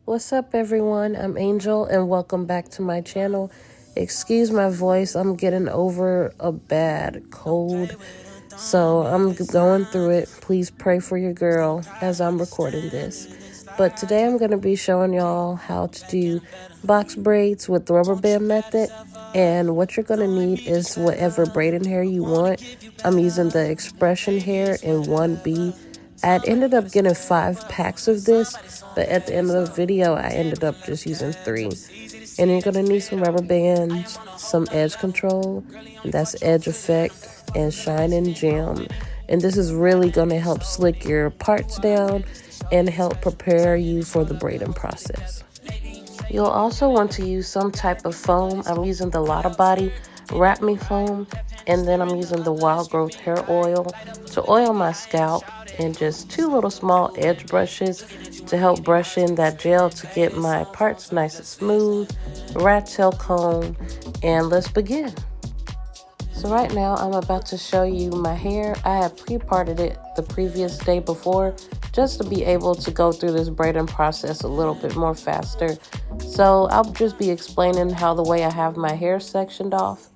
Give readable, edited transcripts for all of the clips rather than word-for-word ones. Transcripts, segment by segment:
What's up, everyone? I'm Angel and welcome back to my channel. Excuse my voice, I'm getting over a bad cold, so I'm going through it. Please pray for your girl as I'm recording this. But today I'm going to be showing y'all how to do box braids with the rubber band method. And what you're going to need is whatever braiding hair you want. I'm using the X-Pression hair in 1B. I ended up getting 5 packs of this, but at the end of the video, I ended up just using 3. And you're going to need some rubber bands, some edge control, and that's edge effect, and shine and gem. And this is really going to help slick your parts down and help prepare you for the braiding process. You'll also want to use some type of foam. I'm using the Lotta Body Wrap Me foam, and then I'm using the Wild Growth hair oil to oil my scalp, and just 2 little small edge brushes to help brush in that gel to get my parts nice and smooth, rat tail comb, and let's begin. So right now I'm about to show you my hair. I had pre-parted it the previous day before just to be able to go through this braiding process a little bit more faster. So I'll just be explaining how the way I have my hair sectioned off.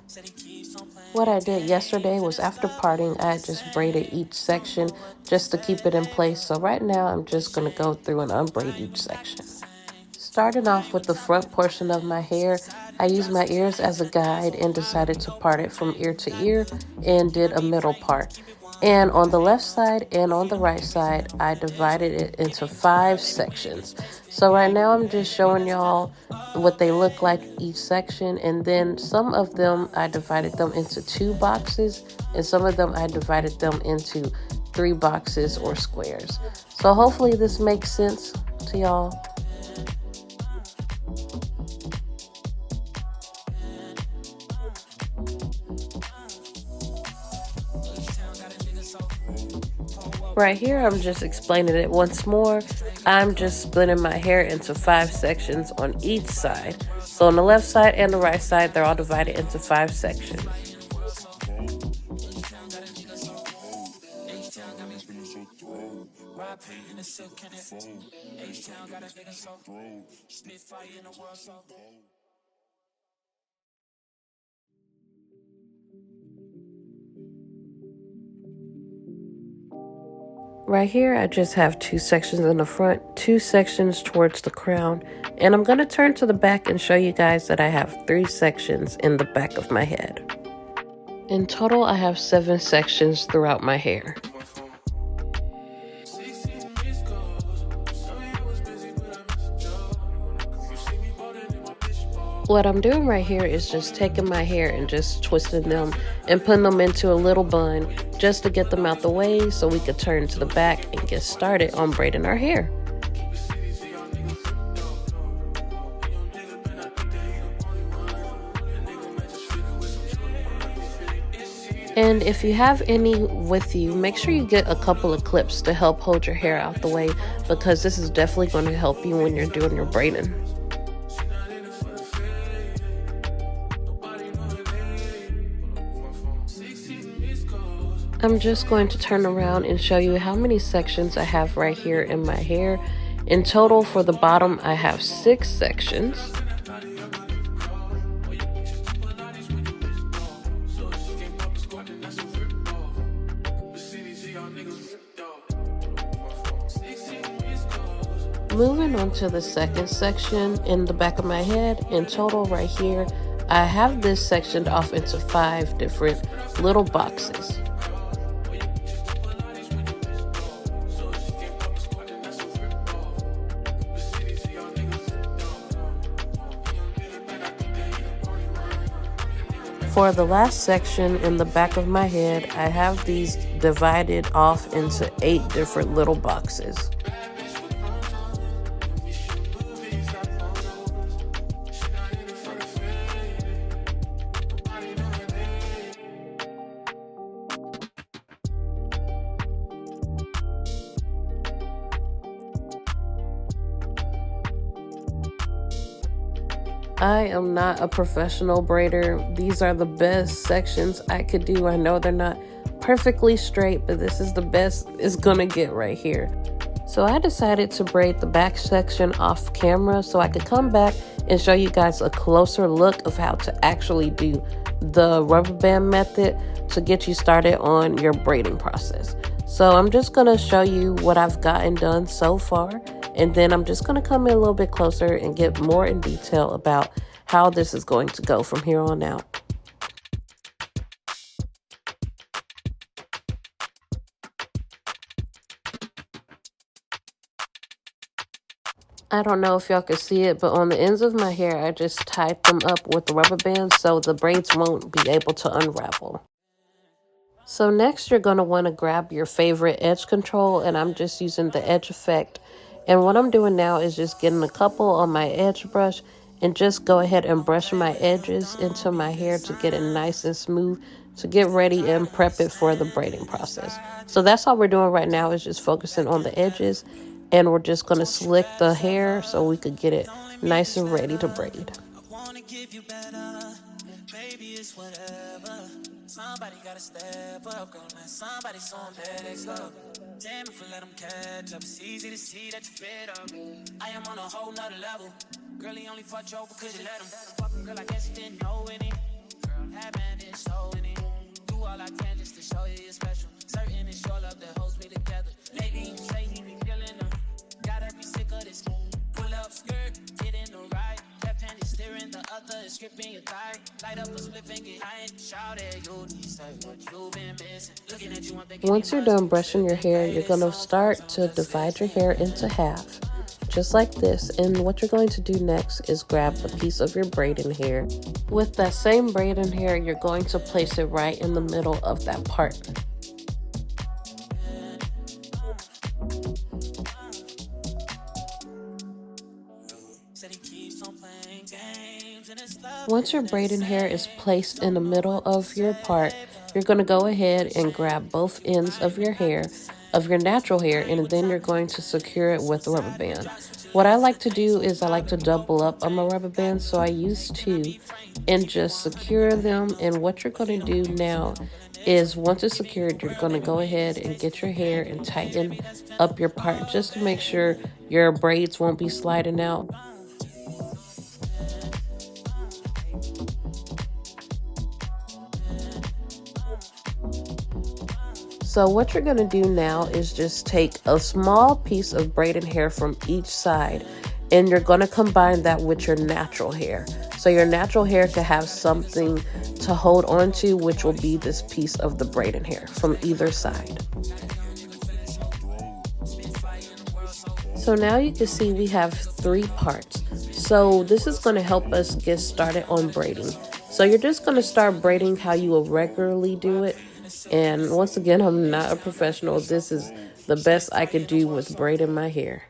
What I did yesterday was after parting, I just braided each section just to keep it in place. So right now I'm just going to go through and unbraid each section. Starting off with the front portion of my hair, I used my ears as a guide and decided to part it from ear to ear and did a middle part. And on the left side and on the right side, I divided it into 5 sections. So right now I'm just showing y'all what they look like each section, and then some of them I divided them into 2 boxes, and some of them I divided them into 3 boxes or squares. So hopefully this makes sense to y'all. Right here, I'm just explaining it once more. I'm just splitting my hair into 5 sections on each side. So on the left side and the right side, they're all divided into 5 sections. Right here, I just have 2 sections in the front, 2 sections towards the crown, and I'm going to turn to the back and show you guys that I have 3 sections in the back of my head. In total, I have 7 sections throughout my hair. What I'm doing right here is just taking my hair and just twisting them and putting them into a little bun just to get them out the way so we could turn to the back and get started on braiding our hair. And if you have any with you, make sure you get a couple of clips to help hold your hair out the way, because this is definitely going to help you when you're doing your braiding. I'm just going to turn around and show you how many sections I have right here in my hair. In total, for the bottom, I have 6 sections. Moving on to the second section in the back of my head, in total right here, I have this sectioned off into 5 different little boxes. For the last section in the back of my head, I have these divided off into 8 different little boxes. I am not a professional braider. These are the best sections I could do. I know they're not perfectly straight, but this is the best it's gonna get right here. So I decided to braid the back section off camera so I could come back and show you guys a closer look of how to actually do the rubber band method to get you started on your braiding process. So I'm just going to show you what I've gotten done so far, and then I'm just going to come in a little bit closer and get more in detail about how this is going to go from here on out. I don't know if y'all can see it, but on the ends of my hair, I just tied them up with the rubber bands so the braids won't be able to unravel. So next, you're going to want to grab your favorite edge control, and I'm just using the edge effect. And what I'm doing now is just getting a couple on my edge brush and just go ahead and brush my edges into my hair to get it nice and smooth to get ready and prep it for the braiding process. So that's all we're doing right now, is just focusing on the edges. And we're just going to slick the hair so we could get it nice and ready to braid. Somebody gotta step up, girl, now somebody's on next up. Damn, if we let them catch up, it's easy to see that you fed up. I am on a whole nother level. Girl, he only fucked you over cause you let him. Girl, I guess you didn't know any. Girl, having this show in it. Do all I can just to show you you're special. Certain it's your love that holds me together. Lately, you say you be feeling them. Gotta be sick of this. Pull up skirt, get in the ride. Left hand is steering, the other is gripping your thigh. Light up a split and get high and shout at you. Decide what you've been missing. Looking at you, I'm thinking. Once you're done brushing your hair, you're going to start to divide your hair into half, just like this. And what you're going to do next is grab a piece of your braiding hair. With that same braiding hair, you're going to place it right in the middle of that part. Once your braiding hair is placed in the middle of your part, you're going to go ahead and grab both ends of your hair, of your natural hair, and then you're going to secure it with a rubber band. What I like to do is I like to double up on my rubber band, so I use two and just secure them. And what you're going to do now is once it's secured, you're going to go ahead and get your hair and tighten up your part just to make sure your braids won't be sliding out. So what you're going to do now is just take a small piece of braided hair from each side, and you're going to combine that with your natural hair. So your natural hair could have something to hold on to, which will be this piece of the braided hair from either side. So now you can see we have 3 parts. So this is going to help us get started on braiding. So you're just going to start braiding how you will regularly do it. And once again, I'm not a professional. This is the best I could do with braiding my hair.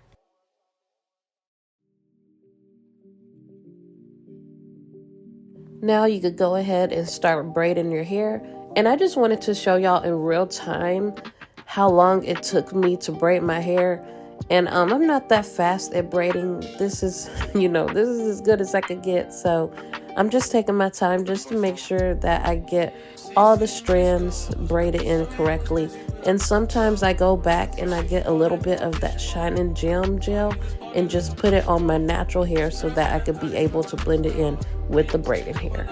Now you could go ahead and start braiding your hair. And I just wanted to show y'all in real time how long it took me to braid my hair. And I'm not that fast at braiding. This is, this is as good as I could get. So I'm just taking my time just to make sure that I get all the strands braided in correctly. And sometimes I go back and I get a little bit of that shining gem gel and just put it on my natural hair so that I could be able to blend it in with the braided hair.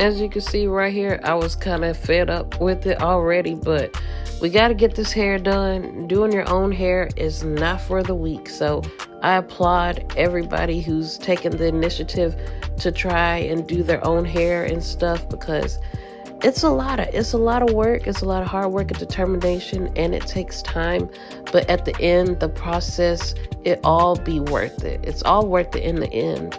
As you can see right here, I was kind of fed up with it already, but we got to get this hair done. Doing your own hair is not for the weak, so I applaud everybody who's taken the initiative to try and do their own hair and stuff, because it's a lot of work. It's a lot of hard work and determination, and it takes time. But at the end, the process, it all be worth it. It's all worth it in the end.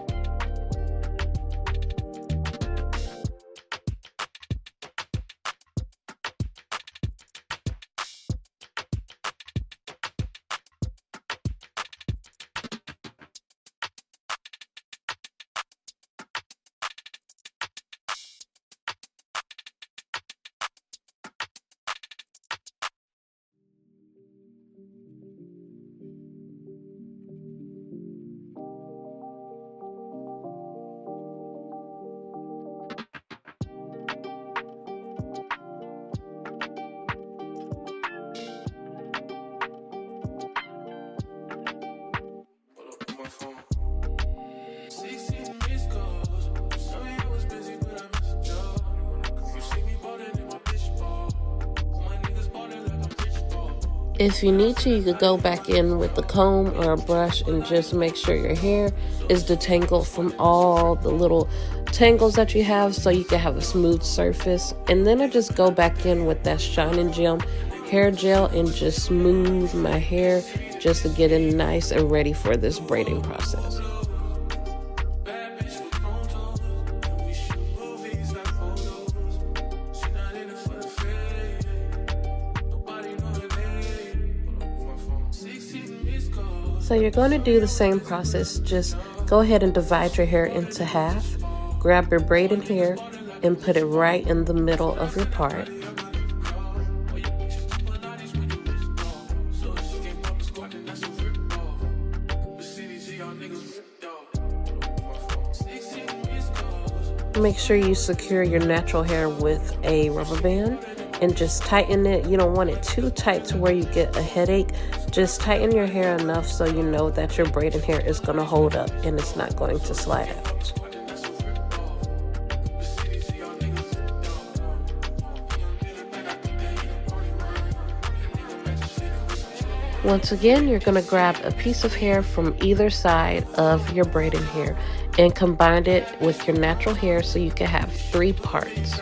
If you need to, you could go back in with a comb or a brush and just make sure your hair is detangled from all the little tangles that you have, so you can have a smooth surface. And then I just go back in with that Shining Gem hair gel and just smooth my hair just to get it nice and ready for this braiding process. So you're going to do the same process. Just go ahead and divide your hair into half. Grab your braiding hair and put it right in the middle of your part. Make sure you secure your natural hair with a rubber band and just tighten it. You don't want it too tight to where you get a headache. Just tighten your hair enough so you know that your braiding hair is going to hold up and it's not going to slide out. Once again, you're going to grab a piece of hair from either side of your braiding hair and combine it with your natural hair so you can have 3 parts.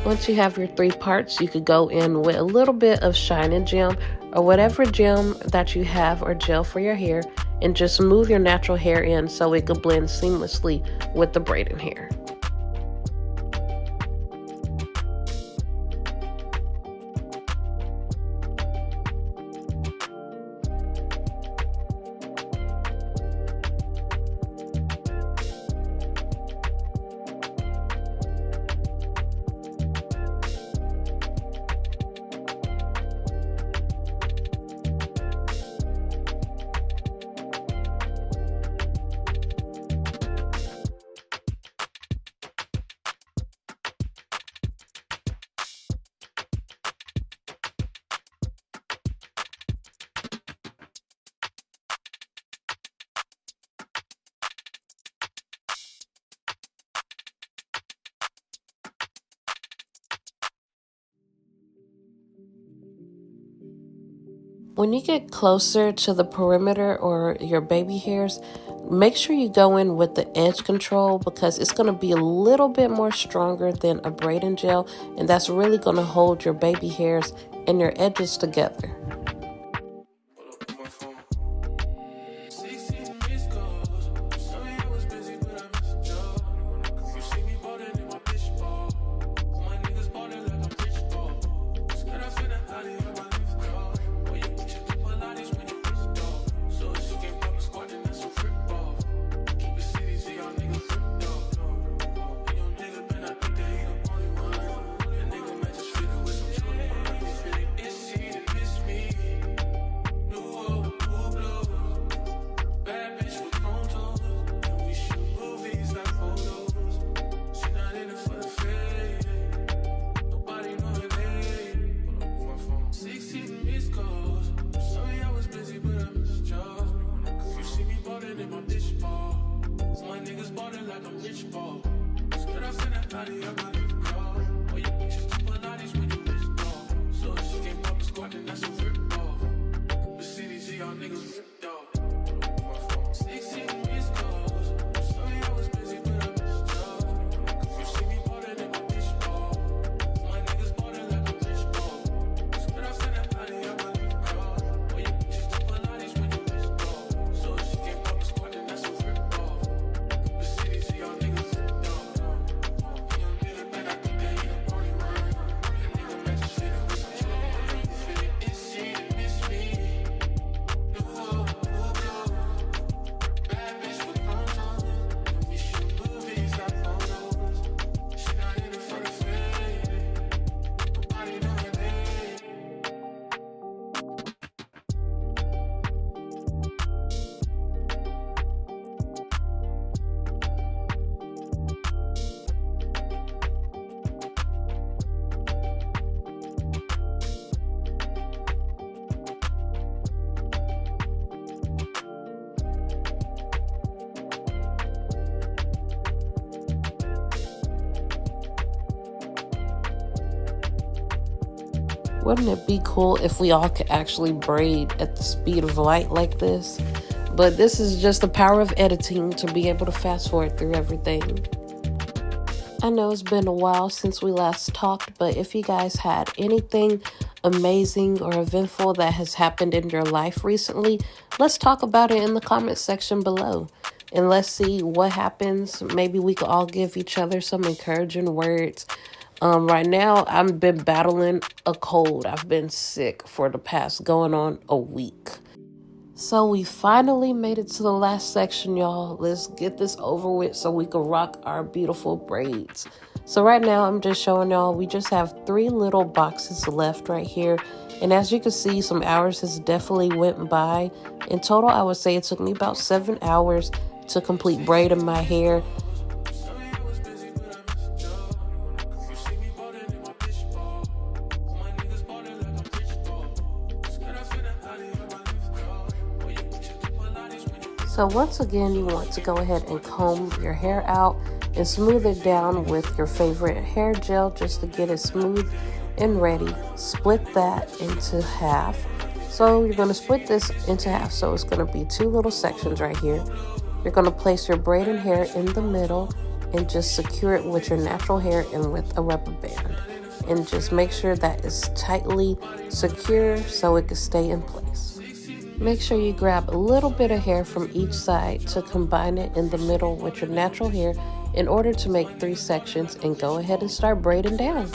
Once you have your 3 parts, you could go in with a little bit of Shining Gem or whatever gem that you have or gel for your hair, and just smooth your natural hair in so it could blend seamlessly with the braiding hair. When you get closer to the perimeter or your baby hairs, make sure you go in with the edge control, because it's going to be a little bit more stronger than a braiding gel, and that's really going to hold your baby hairs and your edges together. ballin' like I'm rich ball. Scared I send that body up my new car. All your bitches too Pilates when you rich ball. So if she can't pop a squat, then that's a rip ball. The CDG, y'all niggas ripped off. 16 East Coast. Sorry I was busy, but I missed y'all. You see me ballin' in my bitch ball. My niggas ballin' like I'm rich ball. Scared I send that body up my new car. All your bitches too Pilates when you rich ball. So if she can't pop a squat, then that's a rip ball. The CDG, y'all niggas ripped off. Young nigga back, I think they ain't a party word. Nigga match shit up with some trouble. Feel it itchy to miss me. New hoe, new blow. Bad bitch with contours. We shoot movies, not photos. She not in it for the fame. Nobody know her name. Wouldn't it be cool if we all could actually braid at the speed of light like this? But this is just the power of editing to be able to fast forward through everything. I know it's been a while since we last talked, but if you guys had anything amazing or eventful that has happened in your life recently, let's talk about it in the comment section below. And let's see what happens. Maybe we could all give each other some encouraging words. Right now, I've been battling a cold. I've been sick for the past going on a week. So we finally made it to the last section, y'all. Let's get this over with so we can rock our beautiful braids. So right now, I'm just showing y'all, we just have 3 little boxes left right here. And as you can see, some hours has definitely went by. In total, I would say it took me about 7 hours to complete braiding my hair. So once again, you want to go ahead and comb your hair out and smooth it down with your favorite hair gel just to get it smooth and ready. Split that into half. So you're going to split this into half. So it's going to be 2 little sections right here. You're going to place your braided hair in the middle and just secure it with your natural hair and with a rubber band. And just make sure that it's tightly secure so it can stay in place. Make sure you grab a little bit of hair from each side to combine it in the middle with your natural hair in order to make 3 sections, and go ahead and start braiding down.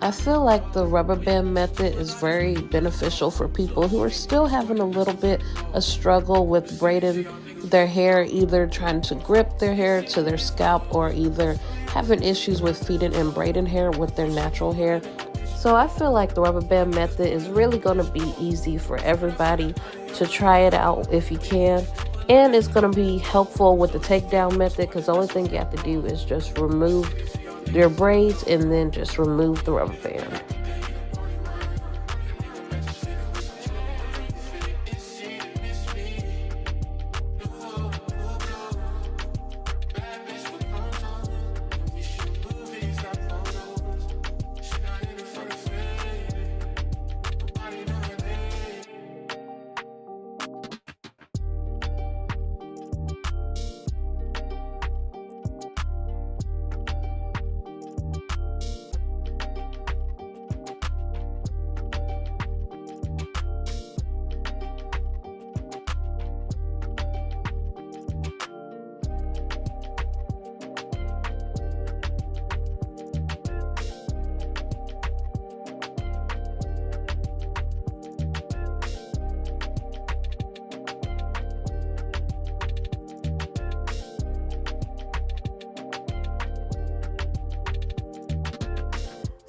I feel like the rubber band method is very beneficial for people who are still having a little bit of struggle with braiding their hair, either trying to grip their hair to their scalp or either having issues with feeding and braiding hair with their natural hair. So I feel like the rubber band method is really going to be easy for everybody to try it out if you can. And it's going to be helpful with the takedown method because the only thing you have to do is just remove your braids and then just remove the rubber band.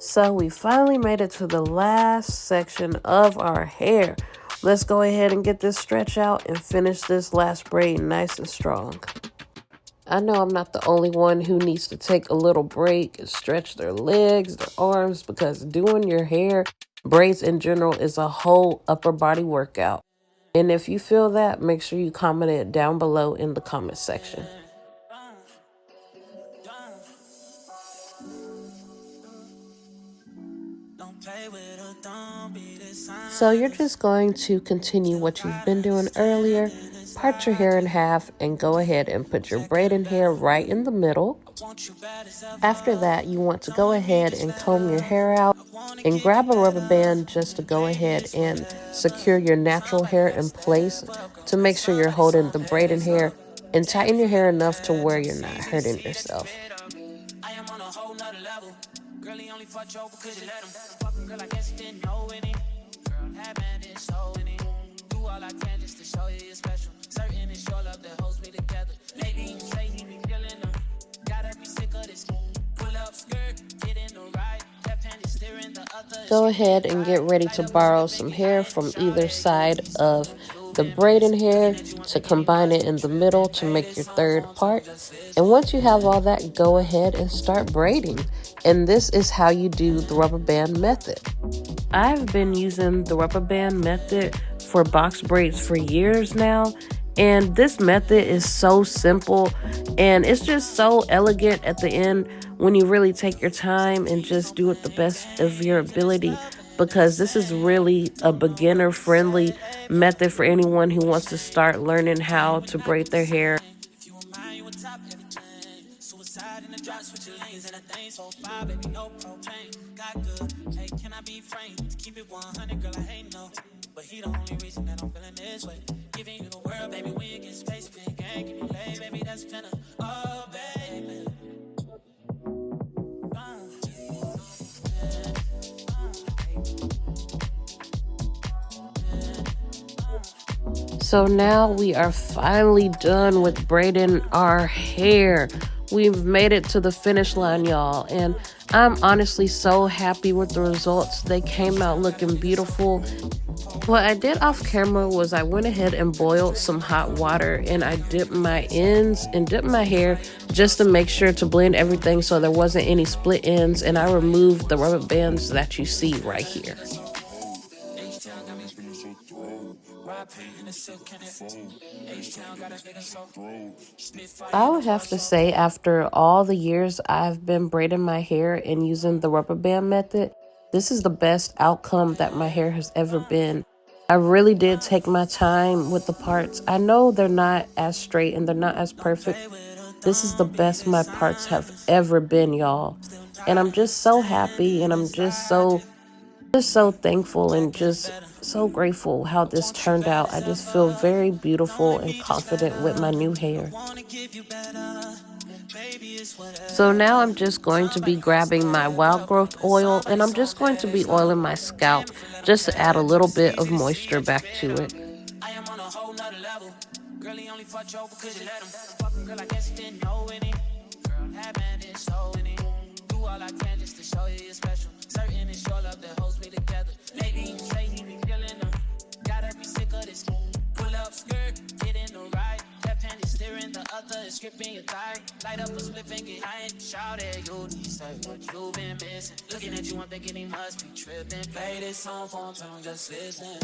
So we finally made it to the last section of our hair. Let's go ahead and get this stretch out and finish this last braid nice and strong. I know I'm not the only one who needs to take a little break and stretch their legs, their arms, because doing your hair, braids in general, is a whole upper body workout. And if you feel that, make sure you comment it down below in the comment section. So you're just going to continue what you've been doing earlier, part your hair in half, and go ahead and put your braiding hair right in the middle. After that, you want to go ahead and comb your hair out and grab a rubber band just to go ahead and secure your natural hair in place to make sure you're holding the braiding hair, and tighten your hair enough to where you're not hurting yourself. I am on a whole nother level. Girl, he only fucked you over cause you let him. Fucking girl, I guess you didn't know any. Girl, that man is so in it. Do all I can just to show you you're special. Certain it's your love that holds me together. Lately you say he be killing them. Gotta be sick of this. Pull up skirt, get in the ride. Left hand is steering the other. Go ahead and get ready to borrow some hair from either side of the braiding hair to combine it in the middle to make your third part. And once you have all that, go ahead and start braiding. And this is how you do the rubber band method. I've been using the rubber band method for box braids for years now. And this method is so simple, and it's just so elegant at the end when you really take your time and just do it the best of your ability, because this is really a beginner-friendly method for anyone who wants to start learning how to braid their hair. Suicide in the drop, switching lanes and a thing so far, baby, no propane. Got good, hey, can I be framed? Keep it 100, girl, I hate no. But he the only reason that I'm feeling this way. Giving you the world, baby, when you get space, big gang, give me lay, baby, that's finna. Oh, baby. So now we are finally done with braiding our hair. We've made it to the finish line, y'all, and I'm honestly so happy with the results. They came out looking beautiful. What I did off camera was I went ahead and boiled some hot water, and I dipped my ends and dipped my hair just to make sure to blend everything so there wasn't any split ends, and I removed the rubber bands that you see right here. I would have to say, after all the years I've been braiding my hair and using the rubber band method, this is the best outcome that my hair has ever been. I really did take my time with the parts. I know they're not as straight and they're not as perfect. This is the best my parts have ever been, y'all. And I'm just so happy, and I'm just so thankful and just so grateful how this turned out. I just feel very beautiful and confident with my new hair. So now I'm just going to be grabbing my wild growth oil, and I'm just going to be oiling my scalp just to add a little bit of moisture back to it. I am on a whole nother level. Girl, he only fucked you over cause you let him. Fucking girl, I guess you didn't know any. Girl, that man is so in it. Do all I can just to show you you're special. Certain it's your love that holds me together. Lately you say he be killing them. Gotta be sick of this. Pull up skirt, get in the ride. Left hand is steering, the other is gripping your thigh. Light up a split finger, I ain't shout at you. He said what you been missing. Looking at you, I'm thinking he must be tripping. Play this song for him, tell him just listen.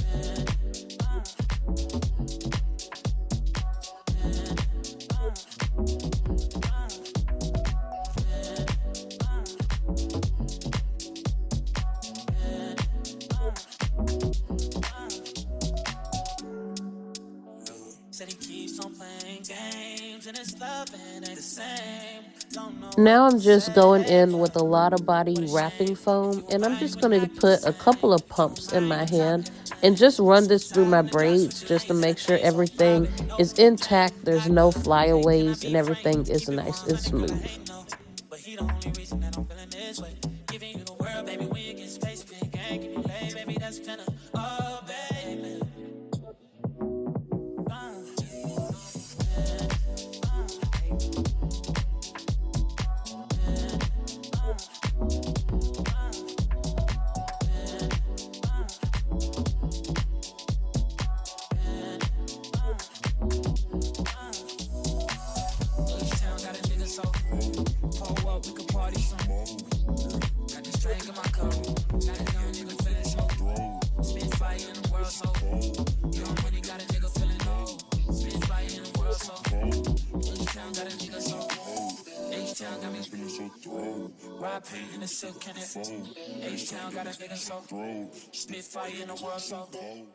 Said he keeps on playing games and his love ain't the same. Now I'm just going in with a lot of body wrapping foam, and I'm just going to put a couple of pumps in my hand and just run this through my braids just to make sure everything is intact, there's no flyaways, and everything is nice and smooth. But he the only reason that I'm feeling this way. Giving you the world, baby, when you get space, big gang, give me lay, baby, that's finna. Oh, baby. H-Town got me feeling so throw. Ride paint in the silk can it. H-Town got a nigga so throw. Spit fire in the world so cold.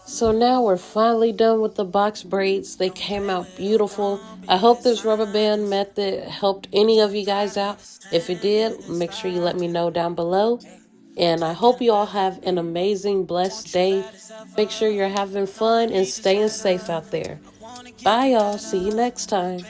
So now we're finally done with the box braids. They came out beautiful. I hope this rubber band method helped any of you guys out. If it did, make sure you let me know down below. And I hope you all have an amazing, blessed day. Make sure you're having fun and staying safe out there. Bye, y'all. See you next time.